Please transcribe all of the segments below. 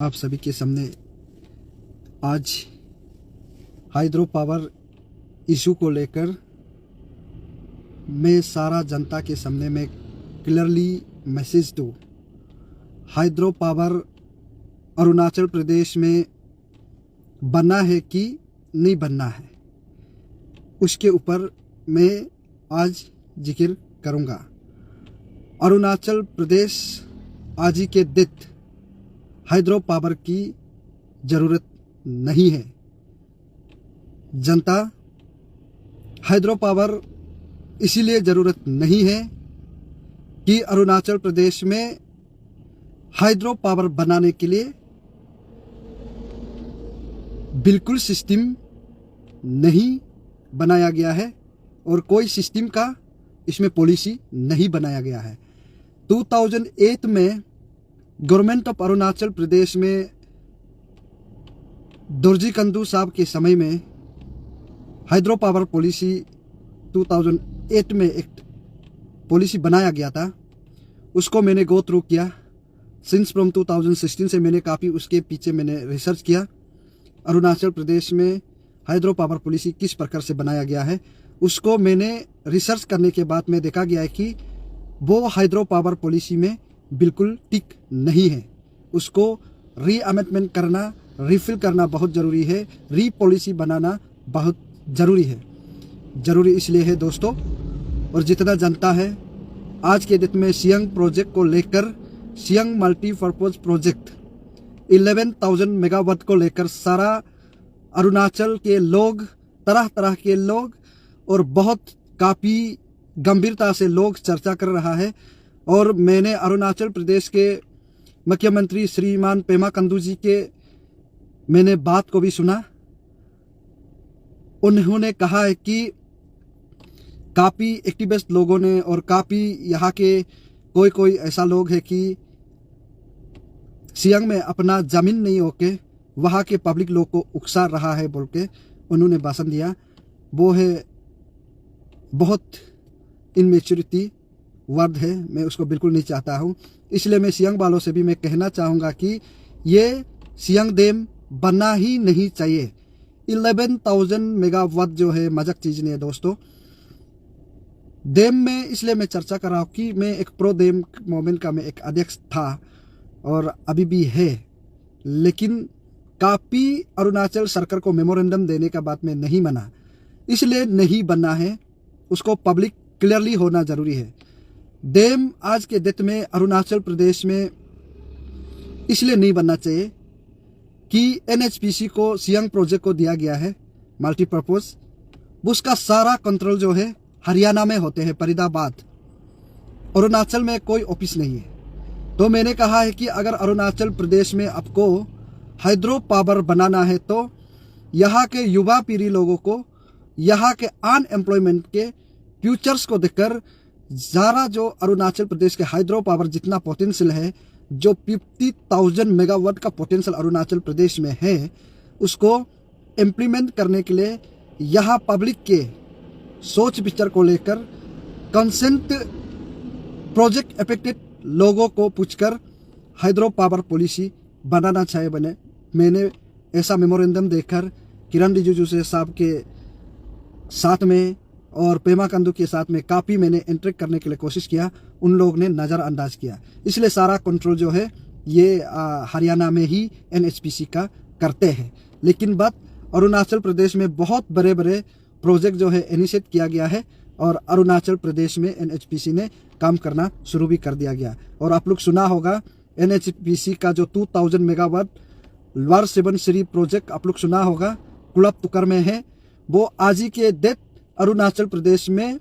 आप सभी के सामने आज हाइड्रो पावर इशू को लेकर मैं सारा जनता के सामने में क्लियरली मैसेज दूँ। हाइड्रो पावर अरुणाचल प्रदेश में बनना है कि नहीं बनना है, उसके ऊपर मैं आज जिक्र करूँगा। अरुणाचल प्रदेश आज ही के दिन हाइड्रो पावर की ज़रूरत नहीं है। जनता हाइड्रो पावर इसीलिए ज़रूरत नहीं है कि अरुणाचल प्रदेश में हाइड्रो पावर बनाने के लिए बिल्कुल सिस्टम नहीं बनाया गया है और कोई सिस्टम का इसमें पॉलिसी नहीं बनाया गया है। 2008 में गवर्नमेंट ऑफ अरुणाचल प्रदेश में दोरजी कंदू साहब के समय में हाइड्रो पावर पॉलिसी 2008 में एक पॉलिसी बनाया गया था। उसको मैंने गो थ्रू किया। सिंस फ्रॉम 2016 से मैंने काफ़ी उसके पीछे मैंने रिसर्च किया। अरुणाचल प्रदेश में हाइड्रो पावर पॉलिसी किस प्रकार से बनाया गया है, उसको मैंने रिसर्च करने के बाद में देखा गया है कि वो हाइड्रो पावर पॉलिसी में बिल्कुल ठीक नहीं है। उसको री अमेंडमेंट करना, रिफिल करना बहुत ज़रूरी है। री पॉलिसी बनाना बहुत ज़रूरी है। ज़रूरी इसलिए है दोस्तों, और जितना जनता है आज के दिन में सियांग प्रोजेक्ट को लेकर, सियांग मल्टीपर्पज़ प्रोजेक्ट 11,000 मेगावाट को लेकर सारा अरुणाचल के लोग, तरह तरह के लोग और बहुत काफ़ी गंभीरता से लोग चर्चा कर रहा है। और मैंने अरुणाचल प्रदेश के मुख्यमंत्री श्रीमान पेमा खांडू जी के मैंने बात को भी सुना। उन्होंने कहा है कि काफ़ी एक्टिविस्ट लोगों ने और काफ़ी यहाँ के कोई ऐसा लोग है कि सियांग में अपना ज़मीन नहीं होके वहाँ के पब्लिक लोग को उकसा रहा है बोल के उन्होंने भाषण दिया। वो है बहुत इनमेच्योरिटी वर्ड है, मैं उसको बिल्कुल नहीं चाहता हूँ। इसलिए मैं सियांग वालों से भी मैं कहना चाहूँगा कि ये सियांग डैम बनना ही नहीं चाहिए। 11,000 मेगावाट जो है मजाक चीज़ नहीं है दोस्तों। डैम में इसलिए मैं चर्चा कर रहा हूँ कि मैं एक प्रो डैम मूवमेंट का मैं एक अध्यक्ष था और अभी भी है, लेकिन काफ़ी अरुणाचल सरकार को मेमोरेंडम देने का बात में नहीं माना। इसलिए नहीं बनना है, उसको पब्लिक क्लियरली होना ज़रूरी है। डैम आज के डेट में अरुणाचल प्रदेश में इसलिए नहीं बनना चाहिए कि NHPC को सियांग प्रोजेक्ट को दिया गया है मल्टीपर्पज़। उसका सारा कंट्रोल जो है हरियाणा में होते हैं, फरीदाबाद। अरुणाचल में कोई ऑफिस नहीं है। तो मैंने कहा है कि अगर अरुणाचल प्रदेश में आपको हाइड्रो पावर बनाना है तो यहाँ के युवा पीढ़ी लोगों को, यहाँ के अनएम्प्लॉयमेंट के फ्यूचर्स को देखकर ज़रा जो अरुणाचल प्रदेश के हाइड्रो पावर जितना पोटेंशियल है, जो 50,000 मेगावाट का पोटेंशियल अरुणाचल प्रदेश में है, उसको इम्प्लीमेंट करने के लिए यहाँ पब्लिक के सोच विचार को लेकर कंसेंट प्रोजेक्ट अफेक्टेड लोगों को पूछकर हाइड्रो पावर पॉलिसी बनाना चाहिए बने। मैंने ऐसा मेमोरेंडम देखकर किरण रिजिजू से साहब के साथ में और पेमा खांडू के साथ में काफ़ी मैंने इंटरेक्ट करने के लिए कोशिश किया। उन लोग ने नज़रअंदाज किया। इसलिए सारा कंट्रोल जो है ये हरियाणा में ही NHPC का करते हैं। लेकिन बात अरुणाचल प्रदेश में बहुत बड़े बड़े प्रोजेक्ट जो है इनिशिएट किया गया है और अरुणाचल प्रदेश में NHPC ने काम करना शुरू भी कर दिया गया। और आप लोग सुना होगा NHPC का जो 2,000 मेगावाट वार 7 श्री प्रोजेक्ट आप लोग सुना होगा, कुलब तुकर में है। वो आज ही के डेट अरुणाचल प्रदेश में,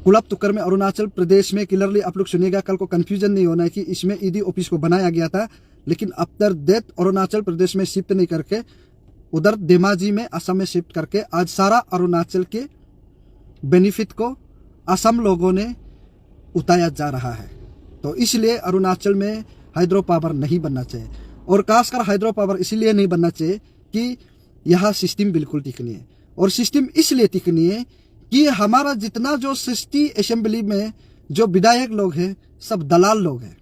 कुलब तुकर में अरुणाचल प्रदेश में क्लियरली आप लोग सुनिएगा, कल को कंफ्यूजन नहीं होना है कि इसमें ED ऑफिस को बनाया गया था, लेकिन आफ्टर डेट अरुणाचल प्रदेश में शिफ्ट नहीं करके उधर धेमाजी में, असम में शिफ्ट करके आज सारा अरुणाचल के बेनिफिट को असम लोगों ने उठाया जा रहा है। तो इसलिए अरुणाचल में हाइड्रो पावर नहीं बनना चाहिए। और खासकर हाइड्रो पावर इसलिए नहीं बनना चाहिए कि यहाँ सिस्टम बिल्कुल ठीक नहीं है। और सिस्टम इसलिए ठीक नहीं है कि हमारा जितना जो 60 असेंबली में जो विधायक लोग हैं सब दलाल लोग हैं।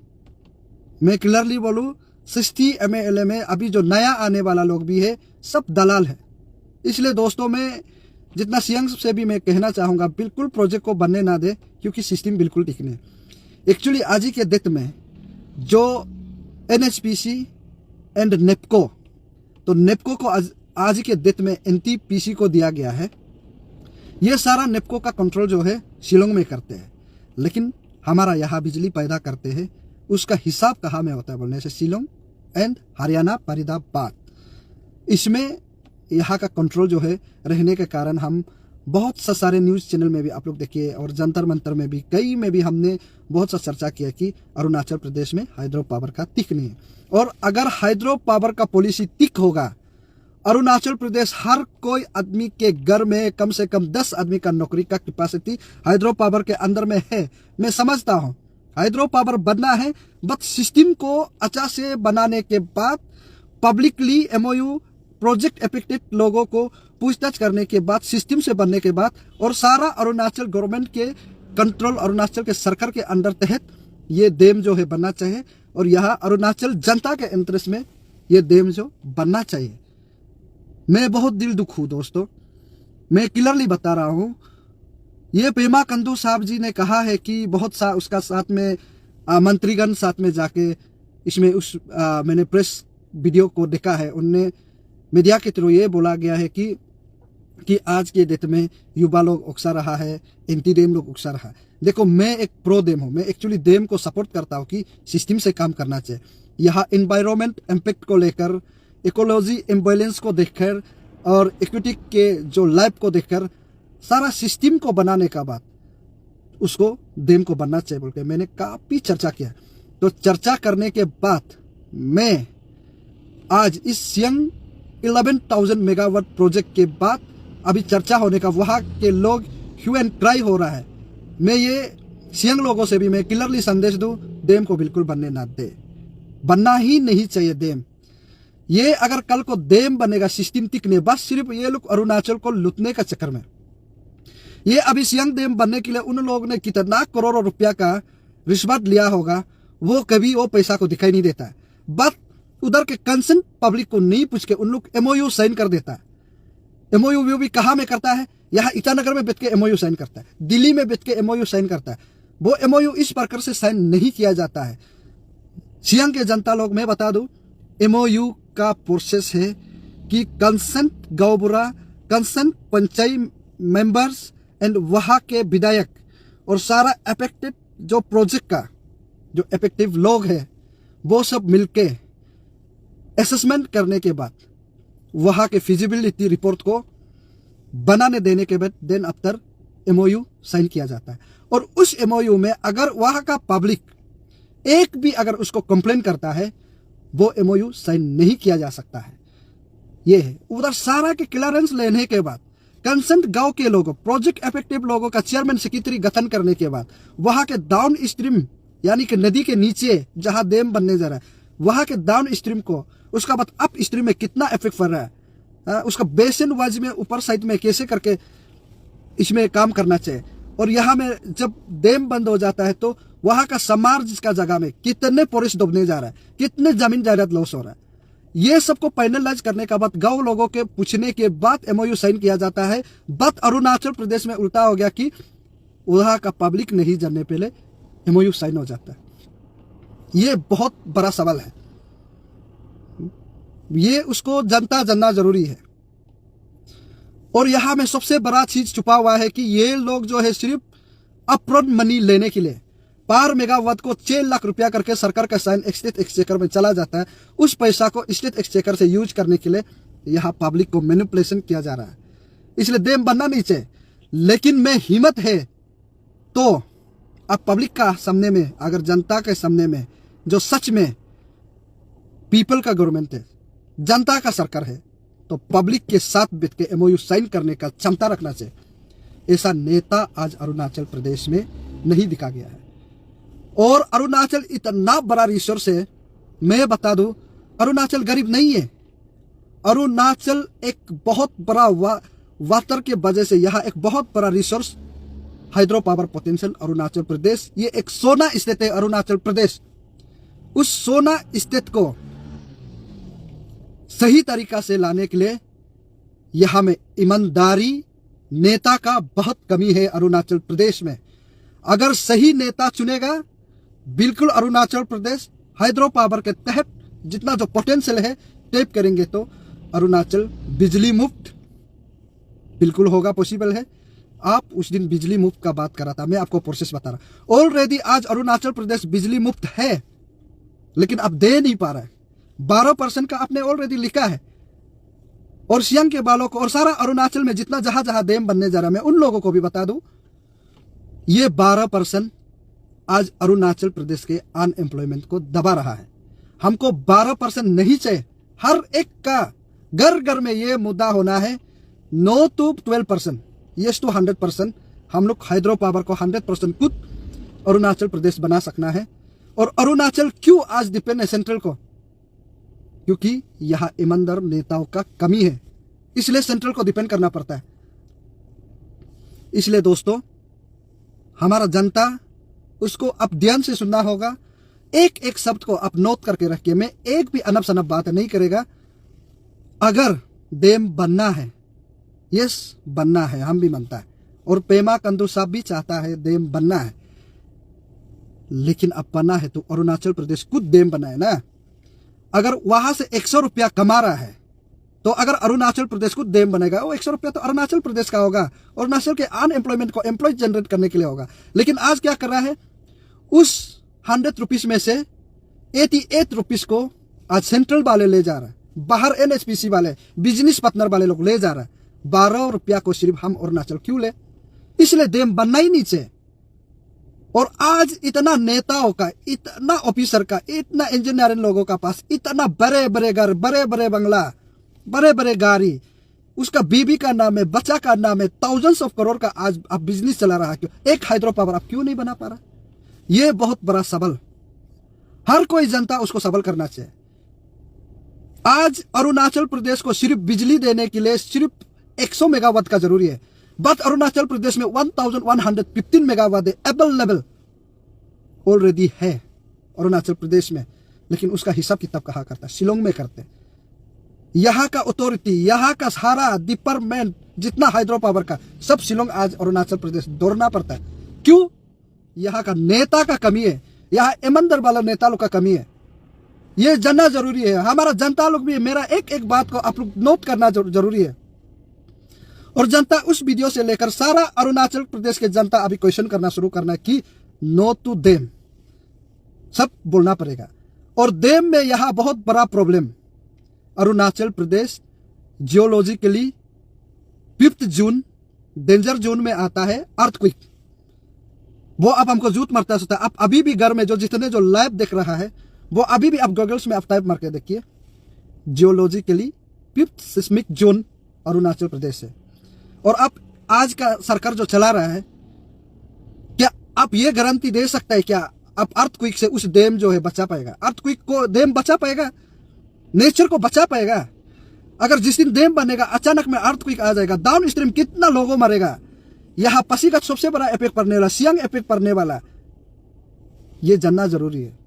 मैं क्लियरली बोलूँ 60 MLA में अभी जो नया आने वाला लोग भी है सब दलाल है। इसलिए दोस्तों मैं जितना सीएम से भी मैं कहना चाहूँगा बिल्कुल प्रोजेक्ट को बनने ना दे, क्योंकि सिस्टम बिल्कुल ठीक नहीं। एक्चुअली आज ही के डेट में जो NHPC एंड नेपको, तो नेपको को आज के डेट में NTPC को दिया गया है। ये सारा नेपको का कंट्रोल जो है शिलोंग में करते हैं, लेकिन हमारा यहाँ बिजली पैदा करते हैं उसका हिसाब कहाँ में होता है बोलने से शिलोंग एंड हरियाणा फरीदाबाद, इसमें यहाँ का कंट्रोल जो है रहने के कारण हम बहुत सा सारे न्यूज़ चैनल में भी आप लोग देखिए और जंतर मंतर में भी कई में भी हमने बहुत सा चर्चा किया कि अरुणाचल प्रदेश में हाइड्रो पावर का तिक नहीं है। और अगर हाइड्रो पावर का पॉलिसी तिक होगा, अरुणाचल प्रदेश हर कोई आदमी के घर में कम से कम 10 आदमी का नौकरी का कैपेसिटी हाइड्रो पावर के अंदर में है। मैं समझता हूँ हाइड्रो पावर बनना है, बट सिस्टम को अच्छा से बनाने के बाद पब्लिकली MOU प्रोजेक्ट अफेक्टेड लोगों को पूछताछ करने के बाद सिस्टम से बनने के बाद और सारा अरुणाचल गवर्नमेंट के कंट्रोल, अरुणाचल के सरकार के अंडर तहत ये डैम जो है बनना चाहिए और यहाँ अरुणाचल जनता के इंटरेस्ट में ये डैम जो बनना चाहिए। मैं बहुत दिल दुख हूँ दोस्तों, मैं क्लियरली बता रहा हूँ। ये पेमा कंदू साहब जी ने कहा है कि बहुत सा उसका साथ में मंत्रीगण साथ में जाके इसमें मैंने प्रेस वीडियो को देखा है, उनने मीडिया के थ्रू ये बोला गया है कि आज के डेट में युवा लोग उकसा रहा है, एंटी डैम लोग उकसा रहा है। देखो मैं एक प्रो डैम हूँ, मैं एक्चुअली डैम को सपोर्ट करता हूँ कि सिस्टम से काम करना चाहिए। यहाँ एनवायरमेंट इम्पैक्ट को लेकर, इकोलॉजी इम्बैलेंस को देखकर और इक्विटी के जो लाइफ को देखकर सारा सिस्टम को बनाने का बाद उसको डैम को बनना चाहिए बोल के मैंने काफ़ी चर्चा किया। तो चर्चा करने के बाद मैं आज इस सियंग 11,000 मेगावाट प्रोजेक्ट के बाद अभी चर्चा होने का वहाँ के लोग ह्यू एंड ट्राई हो रहा है। मैं ये सियंग लोगों से भी मैं क्लियरली संदेश दूँ, डैम को बिल्कुल बनने ना दे, बनना ही नहीं चाहिए डैम। ये अगर कल को डैम बनेगा सिस्टम टिकने, बस सिर्फ ये लोग अरुणाचल को लूटने का चक्कर में, ये अभी सियंग डैम बनने के लिए उन लोगों ने कितना करोड़ों रुपया का रिश्वत लिया होगा, वो कभी वो पैसा को दिखाई नहीं देता है। बट उधर के कंसर्न पब्लिक को नहीं पूछ के उन लोग MOU साइन कर देता है। MOU भी कहाँ में करता है, यहाँ ईटानगर में बैठ के MOU साइन करता है, दिल्ली में बैठ के MOU साइन करता है। वो MOU इस प्रकार से साइन नहीं किया जाता है। सियंग के जनता लोग मैं बता दूं, MOU का प्रोसेस है कि कंसर्न गाँवबुरा, कंसर्न पंचायत मेंबर्स एंड वहाँ के विधायक और सारा अफेक्टेड जो प्रोजेक्ट का जो इफेक्टिव लोग हैं वो सब मिलके असेसमेंट करने के बाद वहाँ के फिजिबिलिटी रिपोर्ट को बनाने देने के बाद देन आफ्टर MOU साइन किया जाता है। और उस MOU में अगर वहाँ का पब्लिक एक भी अगर उसको कंप्लेन करता है, वो MOU साइन नहीं किया जा सकता है। ये है उधर सारा के क्लियरेंस लेने के बाद कंसर्न गांव के लोगों, प्रोजेक्ट इफेक्टिव लोगों का चेयरमैन सेक्रेटरी गठन करने के बाद वहाँ के डाउन स्ट्रीम यानी कि नदी के नीचे जहाँ डैम बनने जा रहा है वहाँ के डाउन स्ट्रीम को, उसका बाद अप स्ट्रीम में कितना इफेक्ट पड़ रहा है, उसका बेसिन वाइज में ऊपर साइड में कैसे करके इसमें काम करना चाहिए। और यहाँ में जब डैम बंद हो जाता है तो वहाँ का समाज जिसका जगह में कितने फॉरेस्ट डूबने जा रहा है, कितने जमीन जायदाद लॉस हो रहा है, ये सबको फाइनलाइज करने का बाद गांव लोगों के पूछने के बाद MOU साइन किया जाता है। बट अरुणाचल प्रदेश में उल्टा हो गया कि वहाँ का पब्लिक नहीं जानने पहले MOU साइन हो जाता है। ये बहुत बड़ा सवाल है, ये उसको जनता जानना जरूरी है। और यहाँ में सबसे बड़ा चीज छुपा हुआ है कि ये लोग जो है सिर्फ अपफ्रंट मनी लेने के लिए पर मेगावाट को 6 लाख रुपया करके सरकार का साइन स्टेट एक्सचेकर में चला जाता है। उस पैसा को स्टेट एक्सचेकर से यूज करने के लिए यहाँ पब्लिक को मैनिपुलेशन किया जा रहा है। इसलिए डैम बनना नहीं चाहिए। लेकिन मैं हिम्मत है तो अब पब्लिक का सामने में, अगर जनता के सामने में जो सच में पीपल का गवर्नमेंट है, जनता का सरकार है, तो पब्लिक के साथ बैठ के MOU साइन करने का क्षमता रखना चाहिए। ऐसा नेता आज अरुणाचल प्रदेश में नहीं दिखा गया है। और अरुणाचल इतना बड़ा रिसोर्स है, मैं बता दूं, अरुणाचल गरीब नहीं है। अरुणाचल एक बहुत बड़ा वाटर के वजह से यहाँ एक बहुत बड़ा resource hydro power potential Arunachal Pradesh, ये एक सोना स्टेट है अरुणाचल प्रदेश। उस सोना स्टेट को सही तरीका से लाने के लिए यहां में ईमानदारी नेता का बहुत कमी है अरुणाचल प्रदेश में। अगर सही नेता चुनेगा, बिल्कुल अरुणाचल प्रदेश हाइड्रो पावर के तहत जितना जो पोटेंशियल है टैप करेंगे तो अरुणाचल बिजली मुक्त बिल्कुल होगा, पॉसिबल है। आप उस दिन बिजली मुक्त का बात कर रहा था, मैं आपको प्रोसेस बता रहा। ऑलरेडी आज अरुणाचल प्रदेश बिजली मुक्त है, लेकिन अब दे नहीं पा रहा है। 12% का आपने ऑलरेडी लिखा है। और सियांग के बालों को और सारा अरुणाचल में जितना जहां जहां डैम बनने जा रहा है, मैं उन लोगों को भी बता दूं, ये 12% आज अरुणाचल प्रदेश के अनएम्प्लॉयमेंट को दबा रहा है। हमको 12% नहीं चाहिए। हर एक का घर घर में ये मुद्दा होना है, नो टू 12%, यस टू 100%। हम लोग हाइड्रो पावर को 100% खुद अरुणाचल प्रदेश बना सकना है। और अरुणाचल क्यों आज डिपेंड है सेंट्रल को? क्योंकि यहां ईमानदार नेताओं का कमी है, इसलिए सेंट्रल को डिपेंड करना पड़ता है। इसलिए दोस्तों, हमारा जनता उसको अब ध्यान से सुनना होगा। एक एक शब्द को आप नोट करके रखिए। मैं एक भी अनब सनब बात नहीं करेगा। अगर डैम बनना है, यस बनना है, हम भी मानता है, और पेमा कंदू साहब भी चाहता है डैम बनना है, लेकिन अब बनना है तो अरुणाचल प्रदेश खुद डैम बनाए ना। अगर वहां से 100 रुपया कमा रहा है, तो अगर अरुणाचल प्रदेश को डैम बनेगा, वो 100 रुपया तो अरुणाचल प्रदेश का होगा। अरुणाचल के अनएम्प्लॉयमेंट को एम्प्लॉय जनरेट करने के लिए होगा। लेकिन आज क्या कर रहा है, उस 100 रुपीज में से 88 रुपीज को आज सेंट्रल वाले ले जा रहा है, बाहर एनएचपीसी वाले बिजनेस पार्टनर वाले लोग ले जा रहा है। 12 रुपया को सिर्फ हम अरुणाचल क्यों ले? इसलिए डैम बनना ही नहीं चाहिए। और आज इतना नेताओं का, इतना ऑफिसर का, इतना इंजीनियरिंग लोगों का पास इतना बड़े बड़े घर, बड़े बड़े बंगला, बड़े बड़े गाड़ी, उसका बीबी का नाम है, बच्चा का नाम है, थाउजेंड्स ऑफ करोड़ का आज आप बिजनेस चला रहा है। क्यों एक हाइड्रो पावर आप क्यों नहीं बना पा रहा? ये बहुत बड़ा सवाल, हर कोई जनता उसको सवाल करना चाहिए। आज अरुणाचल प्रदेश को सिर्फ बिजली देने के लिए सिर्फ 100 मेगावाट का जरूरी है, बट अरुणाचल प्रदेश में 1115 मेगावाट अवेलेबल ऑलरेडी है अरुणाचल प्रदेश में। लेकिन उसका हिसाब किताब कहाँ करता है? शिलोंग में करते। यहाँ का अथॉरिटी, यहाँ का सारा डिपार्टमेंट जितना हाइड्रो पावर का सब शिलोंग आज अरुणाचल प्रदेश दौड़ना पड़ता है। क्यों? यहाँ का नेता का कमी है, यहाँ ईमानदार वाला नेता लोग का कमी है। ये जानना जरूरी है। हमारा जनता लोग भी, मेरा एक एक बात को आप लोग नोट करना जरूरी है। और जनता उस वीडियो से लेकर सारा अरुणाचल प्रदेश के जनता अभी क्वेश्चन करना शुरू करना है कि नो टू डैम, सब बोलना पड़ेगा। और डैम में यहां बहुत बड़ा problem, Arunachal Pradesh geologically 5th जून डेंजर जोन में आता है अर्थक्वेक। वो अब हमको जूत मरता है। आप अभी भी घर में जो जितने जो लाइव देख रहा है, वो अभी भी आप गूगल्स में आप टाइप मार के देखिए, geologically 5th seismic zone Arunachal Pradesh है। और आप आज का सरकार जो चला रहा है, क्या आप ये गारंटी दे सकता है क्या आप अर्थक्वेक से उस डैम जो है बचा पाएगा? अर्थक्वेक को डैम बचा पाएगा? नेचर को बचा पाएगा? अगर जिस दिन डैम बनेगा अचानक में अर्थक्वेक आ जाएगा, डाउन स्ट्रीम कितना लोगों मरेगा? यहाँ पासीघाट सबसे बड़ा इफेक्ट पड़ने वाला, सियांग इफेक्ट पड़ने वाला, ये जानना जरूरी है।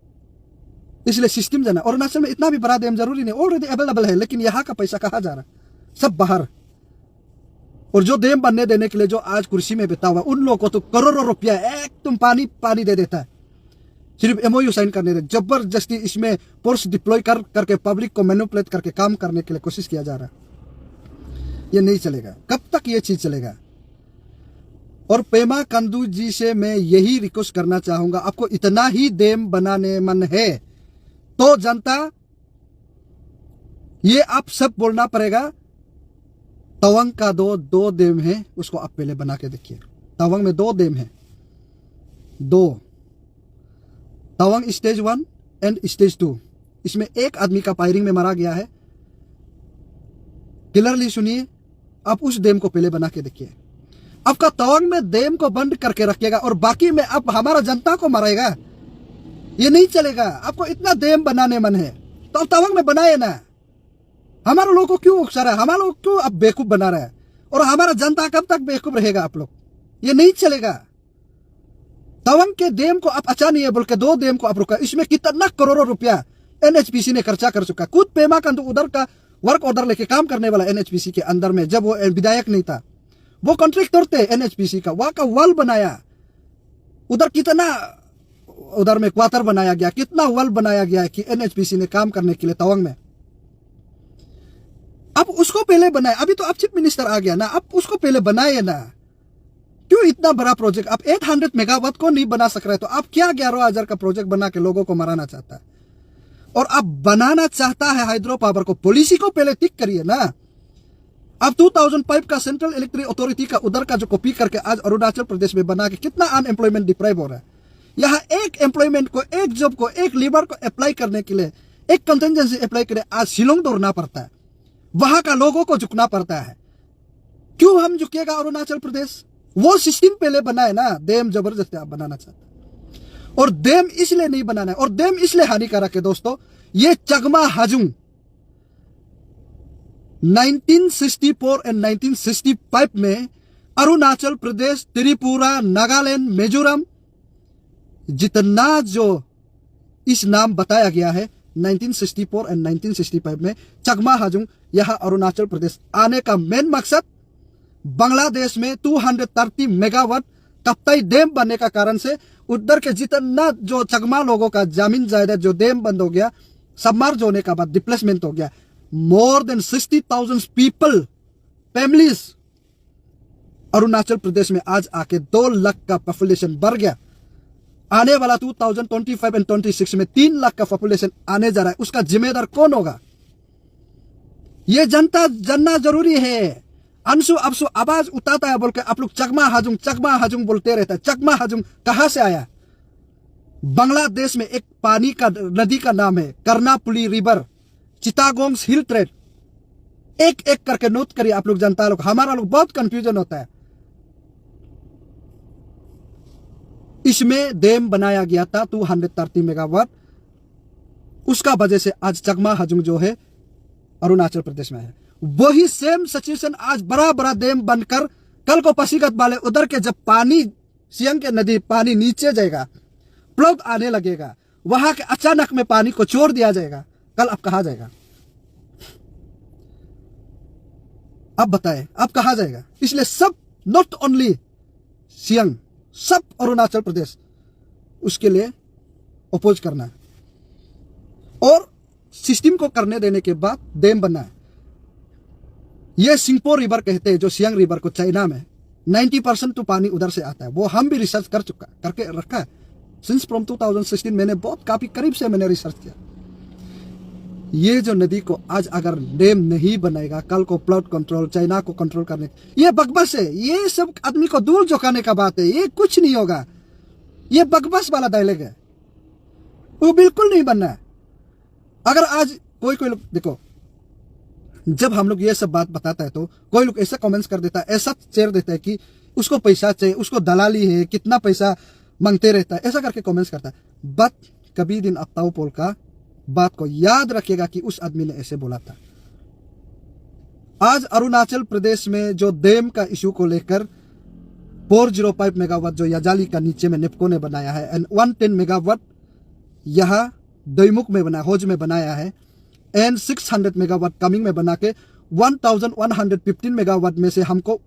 इसलिए सिस्टम जाना। अरुणाचल में इतना भी बड़ा डैम जरूरी नहीं, ऑलरेडी अवेलेबल है, लेकिन यहाँ का पैसा कहाँ जा रहा? सब बाहर। और जो डैम बनने देने के लिए जो आज कुर्सी में बैठा हुआ, उन लोगों को तो करोड़ों रुपया एकदम पानी पानी दे देता है, सिर्फ एमओयू साइन करने दे। जबरदस्ती इसमें फोर्स डिप्लॉय करके पब्लिक को मैनिपुलेट करके काम करने के लिए कोशिश किया जा रहा है। ये नहीं चलेगा। कब तक ये चीज चलेगा? और पेमा कंदू जी से मैं यही रिक्वेस्ट करना चाहूंगा, आपको इतना ही डैम बनाने मन है तो जनता, ये आप सब बोलना पड़ेगा। तवांग का दो डैम है, उसको आप पहले बना के देखिए। तवांग में 2 डैम है, 2 तवांग स्टेज 1 एंड स्टेज 2। इसमें एक आदमी का फायरिंग में मारा गया है। क्लियरली सुनिए, आप उस डैम को पहले बना के देखिए। आपका तवांग में डैम को बंद करके रखिएगा और बाकी में आप हमारा जनता को मारेगा, ये नहीं चलेगा। आपको इतना डैम बनाने मन है तो आप तवांग में बनाए ना। हमारे लोगों को क्यों उकसा रहा है? हमारे लोग क्यों आप बेवकूफ बना रहा है? और हमारा जनता कब तक बेवकूफ रहेगा आप लोग? ये नहीं चलेगा। तवांग के डैम को आप अच्छा नहीं है बोल के 2 डैम को आप रुका। इसमें कितना करोड़ों रुपया एनएचपीसी ने खर्चा कर चुका। खुद पेमा खांडू उधर का वर्क ऑर्डर लेके काम करने वाला एनएचपीसी के अंदर में, जब वो विधायक नहीं था, वो कॉन्ट्रैक्टर थे एनएचपीसी का। वहां का वॉल बनाया, उधर कितना उधर में क्वार्टर बनाया गया, कितना वॉल बनाया गया कि एनएचपीसी ने काम करने के लिए तवांग में। अब उसको पहले बनाए। अभी तो आप चीफ मिनिस्टर आ गया ना, अब उसको पहले बनाए ना। क्यों इतना बड़ा प्रोजेक्ट आप 800 मेगावाट को नहीं बना सक रहे, तो आप क्या 11,000 का प्रोजेक्ट बना के लोगों को मराना चाहता है? और आप बनाना चाहता है हाइड्रो पावर को, पॉलिसी को पहले ठीक करिए ना। अब 2005 का सेंट्रल इलेक्ट्रिक अथॉरिटी का उधर का जो कॉपी करके आज अरुणाचल प्रदेश में बना के कितना अनएम्प्लॉयमेंट डिप्राइव हो रहा है। यहाँ एक एम्प्लॉयमेंट को, एक जॉब को, एक लेबर को अप्लाई करने के लिए, एक कंटिजेंसी अप्लाई के लिए आज शिलोंग दौड़ना पड़ता है, वहां का लोगों को झुकना पड़ता है। क्यों हम झुकेगा अरुणाचल प्रदेश? वो सिस्टम पहले बना है ना। डैम जबरदस्ती आप बनाना चाहते हैं, और डैम इसलिए नहीं बनाना है, और डैम इसलिए हानिकारक है दोस्तों। ये चगमा हाजुंग 1964 और 1965 में अरुणाचल प्रदेश, त्रिपुरा, नागालैंड, मिजोरम, जितना जो इस नाम बताया गया है 1964 और 1965 में, चगमा हाजुंग यहां अरुणाचल प्रदेश आने का मेन मकसद बांग्लादेश में 230 मेगावाट तप्ताई डैम बनने का कारण से उधर के जितना जो चगमा लोगों का जमीन जायदाद जो डैम बंद हो गया, सबमर्ज होने का बाद डिप्लेसमेंट हो गया। More than 60,000 people, families Arunachal Pradesh में आज आके 2 लाख का पॉपुलेशन बढ़ गया। आने वाला 2025 एंड 26 में 3 लाख का पॉपुलेशन आने जा रहा है। उसका जिम्मेदार कौन होगा? ये जनता जानना जरूरी है। अंशु अबसु आवाज उठाता है बोल के आप लोग चगमा हाजुंग बोलते रहता है। चगमा हाजुंग कहां से आया? बांग्लादेश में एक पानी का नदी का नाम है कर्नापुली रिवर, चिटागोंग हिल ट्रेड। एक एक करके नोट करिए आप लोग, जनता लोग, हमारा लोग बहुत कंफ्यूजन होता है। इसमें डैम बनाया गया था 230 मेगावाट। उसका वजह से आज चगमा हाजुंग जो है अरुणाचल प्रदेश में है। वही सेम सिचुएशन आज बड़ा बड़ा डैम बनकर कल को पासीघाट वाले उधर के जब पानी सियांग के नदी पानी नीचे जाएगा, फ्लड आने लगेगा, वहां के अचानक में पानी को छोड़ दिया जाएगा, कल अब कहा जाएगा? अब बताएं अब कहा जाएगा? इसलिए सब, नॉट ओनली सियांग, सब अरुणाचल प्रदेश उसके लिए अपोज करना है और सिस्टम को करने देने के बाद डैम बनना है। ये सिंगपो रिवर कहते हैं जो सियांग रिवर को चाइना में 90% तो पानी उधर से आता है। वो हम भी रिसर्च करके रखा है। सिंस फ्रॉम 2016 मैंने बहुत काफी करीब से मैंने रिसर्च किया। ये जो नदी को आज अगर डैम नहीं बनाएगा, कल को फ्लड कंट्रोल, चाइना को कंट्रोल करने, ये बकबस है। ये सब आदमी को दूर झुकाने का बात है। ये कुछ नहीं होगा। ये बकबस वाला डायलॉग है, वो बिल्कुल नहीं बनना है। अगर आज कोई लोग देखो, जब हम लोग ये सब बात बताता है तो कोई लोग ऐसा कमेंट्स कर देता है, ऐसा शेयर देता है कि उसको पैसा चाहिए, उसको दलाली है, कितना पैसा मांगते रहता है, ऐसा करके कमेंट्स करता है। बट कभी दिन अप्ताऊ पोल का बात को याद रखिएगा कि उस आदमी ने ऐसे बोला था। आज अरुणाचल प्रदेश में जो डैम का इशू को लेकर 405 मेगावाट जो याजाली का नीचे में नेपको ने बनाया है, एंड 110 मेगावाट यहाँ दैमुख में बना, होज में बनाया है, एंड 600 मेगावाट कमिंग में बना के 1115 मेगावाट में से हमको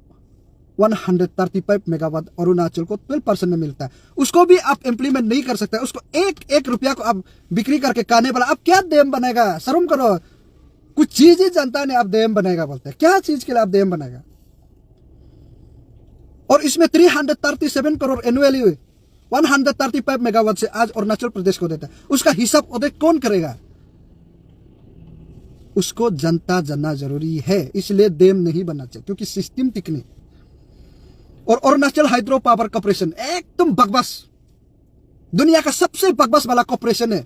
135 मेगावाट अरुणाचल को 12% में मिलता है। उसको भी आप इम्प्लीमेंट नहीं कर सकते। उसको एक रुपया को आप बिक्री करके खाने वाला, आप क्या डैम बनेगा? शर्म करो। कुछ चीज ही जनता ने आप डैम बनेगा बोलते हैं। क्या चीज के लिए आप डैम बनेगा? और इसमें 337 करोड़ एनुअली 135 मेगावाट से आज अरुणाचल प्रदेश को देता है। उसका हिसाब उदय कौन करेगा? उसको जनता जानना जरूरी है। इसलिए डैम नहीं बनना चाहिए, क्योंकि सिस्टम टिकनी। और अरुणाचल हाइड्रो पावर कॉर्पोरेशन एकदम बकवास, दुनिया का सबसे बकवास वाला कॉर्पोरेशन है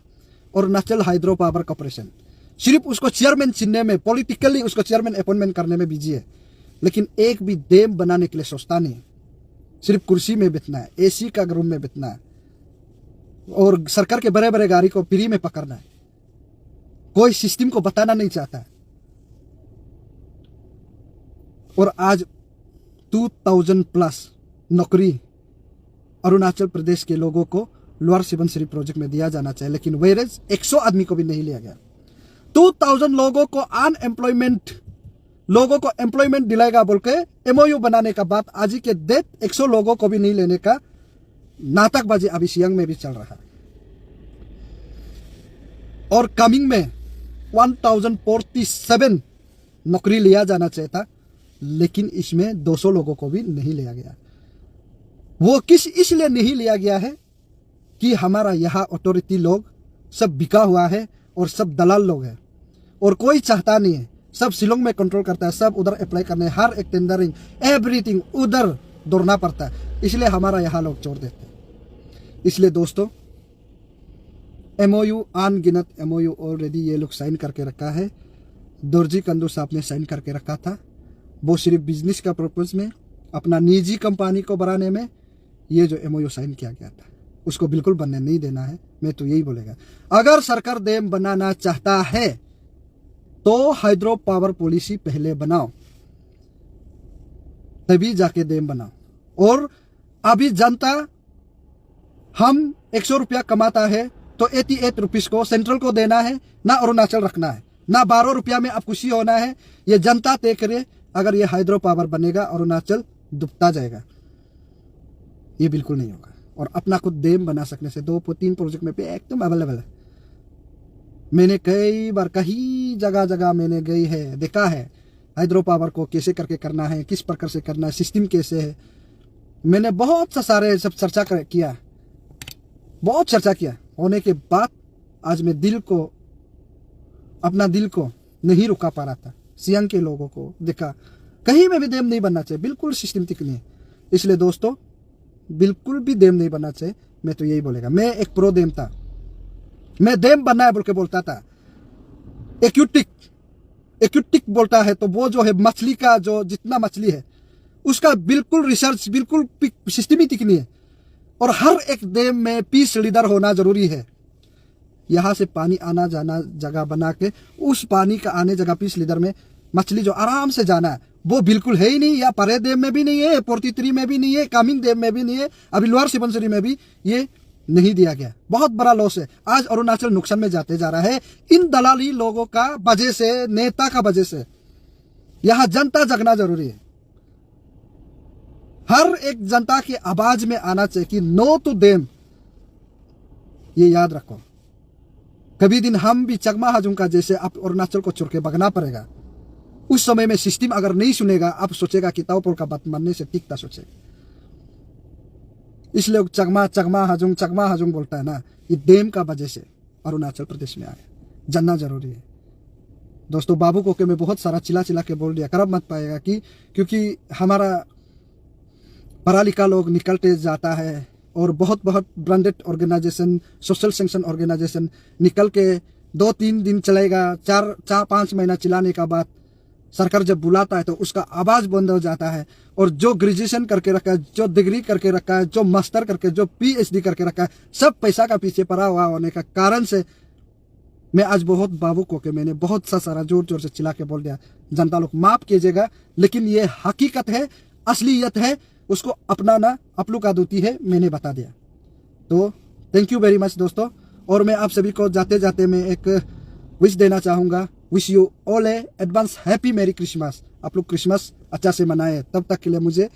अरुणाचल हाइड्रो पावर कॉर्पोरेशन। सिर्फ उसको चेयरमैन चुनने में, पॉलिटिकली उसको चेयरमैन अपॉइंटमेंट करने में बिजी है, लेकिन एक भी डैम बनाने के लिए सोचता नहीं। सिर्फ कुर्सी में बैठना है, एसी का रूम में बैठना है, और सरकार के बड़े बड़े गाड़ी को फ्री में पकड़ना है। कोई सिस्टम को बताना नहीं चाहता। और आज 2000 प्लस नौकरी अरुणाचल प्रदेश के लोगों को लोअर सुबनसिरी प्रोजेक्ट में दिया जाना चाहिए, लेकिन वेरेज 100 आदमी को भी नहीं लिया गया। 2000 लोगों को एम्प्लॉयमेंट दिलाएगा बोल के एमओयू बनाने का बात आज ही के डेट 100 लोगों को भी नहीं लेने का नाटकबाजी अभी सियांग में भी चल रहा है। और कमिंग में 1047 नौकरी लिया जाना चाहिए था, लेकिन इसमें 200 लोगों को भी नहीं लिया गया। वो इसलिए नहीं लिया गया है कि हमारा यहाँ अथॉरिटी लोग सब बिका हुआ है और सब दलाल लोग हैं और कोई चाहता नहीं है, सब शिलोंग में कंट्रोल करता है, सब उधर अप्लाई करने, हर एक टेंडरिंग एवरीथिंग उधर दौड़ना पड़ता है, इसलिए हमारा यहाँ लोग छोड़ देते हैं। इसलिए दोस्तों एमओयू अनगिनत एमओयू ऑलरेडी ये लोग साइन करके रखा है। दोरजी कंदू साहब ने साइन करके रखा था, वो सिर्फ बिजनेस का पर्पज में अपना निजी कंपनी को बढ़ाने में ये जो एमओयू साइन किया गया था उसको बिल्कुल बनने नहीं देना है। मैं तो यही बोलेगा, अगर सरकार डैम बनाना चाहता है तो हाइड्रो पावर पॉलिसी पहले बनाओ, तभी जाके डैम बनाओ। और अभी जनता हम 100 रुपया कमाता है तो 88 रुपीज को सेंट्रल को देना है, ना अरुणाचल रखना है, ना 12 रुपया में आप खुशी होना है। ये जनता तय करे। अगर ये हाइड्रो पावर बनेगा अरुणाचल डूबता जाएगा, ये बिल्कुल नहीं होगा। और अपना खुद डैम बना सकने से 2-3 प्रोजेक्ट में पे एकदम अवेलेबल है। मैंने कई बार कई जगह मैंने गई है, देखा है हाइड्रो पावर को कैसे करके करना है, किस प्रकार से करना है, सिस्टम कैसे है। मैंने बहुत सा सारे सब चर्चा किया, बहुत चर्चा किया। होने के बाद आज मैं अपना दिल को नहीं रुका पा रहा था। सियांग के लोगों को देखा, कहीं में भी डैम नहीं बनना चाहिए, बिल्कुल सिस्टमेटिक नहीं है। इसलिए दोस्तों बिल्कुल भी डैम नहीं बनना चाहिए। मैं तो यही बोलेगा, मैं एक प्रो डैम था, मैं डैम बनना है बोल के बोलता था। एक्यूटिक बोलता है तो वो जो है मछली का जो जितना मछली है उसका बिल्कुल रिसर्च बिल्कुल सिस्टमेटिक नहीं है। और हर एक डैम में पीस लीडर होना जरूरी है। यहाँ से पानी आना जाना जगह बना के उस पानी का आने जगह पीस लीडर में मछली जो आराम से जाना है वो बिल्कुल है ही नहीं। या परे डैम में भी नहीं है, 43 में भी नहीं है, कामिंग डैम में भी नहीं है, अभी लोअर सुबनसिरी में भी ये नहीं दिया गया। बहुत बड़ा लॉस है। आज अरुणाचल नुकसान में जाते जा रहा है इन दलाली लोगों का वजह से, नेता का वजह से। यहाँ जनता जगना जरूरी है। हर एक जनता की आवाज में आना चाहिए कि नो टू डैम। ये याद रखो, कभी दिन हम भी चकमा हजुम का जैसे आप अरुणाचल को छोड़ के भगना पड़ेगा। उस समय में सिस्टम अगर नहीं सुनेगा, आप सोचेगा कि ताऊपुर का बात मानने से टिकता सोचेगा। इसलिए चकमा हजुम बोलता है ना, ये डैम का वजह से अरुणाचल प्रदेश में आया, जानना जरूरी है। दोस्तों बाबू को के मैं बहुत सारा चिल्ला के बोल दिया, करब मत पाएगा कि क्योंकि हमारा पढ़ा लिखा लोग निकलते जाता है और बहुत branded organisation, social sanction organisation निकल के 2-3 दिन चलेगा, 4-5 महीना चिल्लाने का बाद सरकार जब बुलाता है तो उसका आवाज बंद हो जाता है। और जो ग्रेजुएशन करके रखा है, जो डिग्री करके रखा है, जो मास्टर करके, जो PhD करके रखा है, सब पैसा का पीछे पड़ा हुआ होने का कारण से मैं आज बहुत बाबू को के मैंने बहुत सा सारा जोर से चिल्ला के बोल दिया। जनता लोग माफ कीजिएगा, लेकिन ये हकीकत है, असलियत है, उसको अपनाना आप लोग का ड्यूटी है, मैंने बता दिया। तो थैंक यू वेरी मच दोस्तों। और मैं आप सभी को जाते जाते मैं एक विश देना चाहूँगा। Wish you all advance happy मेरी क्रिसमस। आप लोग क्रिसमस अच्छा से मनाए। तब तक के लिए मुझे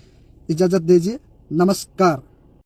इजाज़त दीजिए। नमस्कार।